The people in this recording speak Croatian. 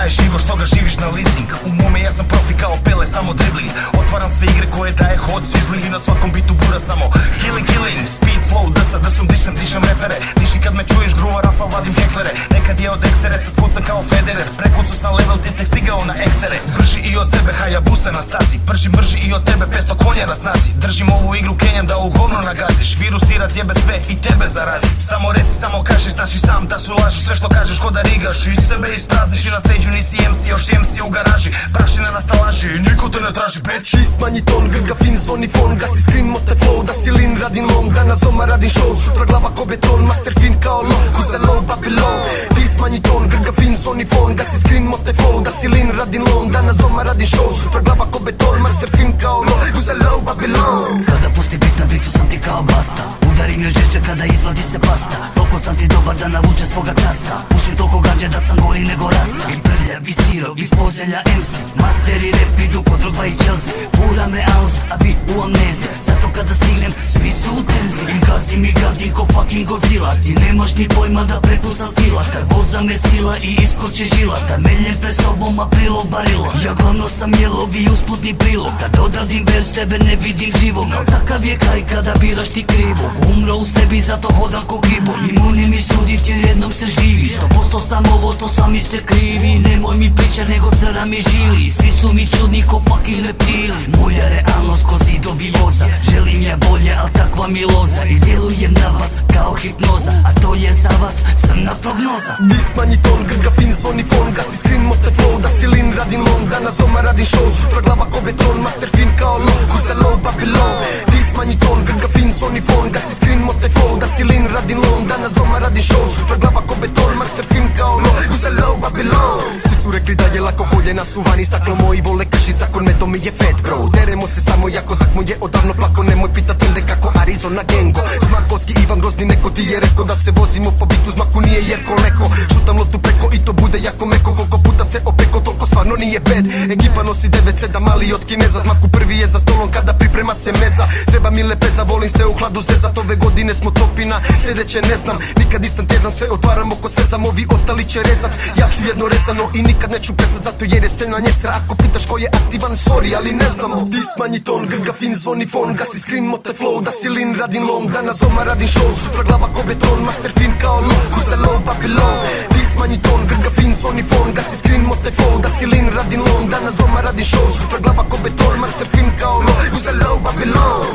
daje život što ga živiš na leasing. U mome ja sam profi kao Pele, samo dribling. Otvaram sve igre koje daje hot sizzling. I na svakom bitu bura samo killing. Speed flow, drsam, dišem repere. Diši kad me čuješ gruva, Rafal, vadim heklere. Nekad je od ekstere, sad kucam kao Federer. Prekucu sam level, ti tek stigao na eksere. Brži i od sebe, Hayabusa na stasi. Brži i od tebe, 500 konja na snazi. Držim ovu igru Kenjam da u govno nagaziš. Virus ti razjebe sve i tebe zarazi. Samo reci, samo kaži, znaš i sam da su laži. Sve što kažeš ko da rigaš, iz sebe isprazniš. I na stage-u nisi MC, još MC u garaži. Prašina na stalaži, niko te ne traži, bitch. Ti smanji ton, grga fin, zvoni fon. Gasi screen, mote flow, da si lin, radim long. Danas doma radim show, sutra glava ko beton. Master fin kao low, kuze low, Babylon. Ti smanji ton, grga fin, zvoni fon. Gasi screen, mote flow, da si lin, radim long. Danas doma radim show, sutra glava ko beton. Master fin kao low, kuze low, Babylon. Kada pusti bit na bitu sam ti kao basta. Udarim još žešće kada izvadi se pasta. Toliko sam ti dobar da navuče svoga tasta. Pušim toliko gađe da sam gori nego rasta. I prljav i sirov, iz pozelja MC. Master i rap idu kod Drogba i Chelsea. Furam realnost, a vi u amnezi. Zato kada stignem, svi su u tenzi. I gazim ko fucking Godzilla. Ti nemaš ni pojma da prepustam stila. Kad voza me sila i iskoče žila. Kad meljem pred sobom aprilo barilo. Ja glavno sam jelov i usputni prilog. Kad odradim vers tebe ne vidim živog. Kao takav je kraj kada biraš ti krivo. Umro u sebi zato hodam ko gibo. Imuni mi sudit jer jednom se živi. 100% sam ovo, to sami ste krivi. Nemoj mi pričat nego crna mi žili. Svi su mi čudni ko fucking reptili. Moja realnost ko zidovi voza. Želim je bolje, al takva mi loza. I djelujem na vas kao hipnoza. A to je za vas crna prognoza. Ti smanji ton, grga fin, zvoni fon. Gasi screen, mote flow, da si lin, radim long. Danas doma radim show, sutra glava ko beton. Master fin kao low, kuze low, Babylon. Ti smanji ton, grga fin, zvoni fon. Gasi screen, mote flow, da si lin, radim long. Danas doma radim show, sutra glava ko beton. Master fin kao low, kuze low, Babylon. Svi su rekli da je lako, koljena su vani. Staklo moji vole kršit zakon, medo mi je fat bro. Deremo se samo jako, zak mu je odavno plako. Nemoj pitat tende kako Arizona Gengo. Smarkovski Ivan Grozni, neko ti je rekao da se vozimo po bitu, zmaku nije Jerko Leko. Šutam lotu preko i to bude jako meko. Koliko puta se opeko, toliko stvarno nije bad. Ekipa nosi 9-7 mali od Kineza. Zmaku prvi je za stolom kada priprema se meza. Treba mi lepeza, volim se u hladu zezat. Ove godine smo topina, sljedeće ne znam. Nikad nisam tezan, sve otvaram oko sezam. Ovi ostali će rezat, ja ću jedno rezano. I nikad neću prestat, zato jer je scena njestra. Ako pitaš ko je aktivan, sorry, ali ne znamo. Ti smanji ton, grga fin, zvoni fon. Gasi screen, mote flow, da si lin, radim long. Danas doma radim show, sutra glava ko beton. Master fin kao low, kuze low, Babylon. Ti smanji ton, grga fin, zvoni fon. Gasi screen, mote flow, da si lin, radim long. Danas doma radim show, sutra glava ko beton. Master fin kao low, kuze low, Babylon.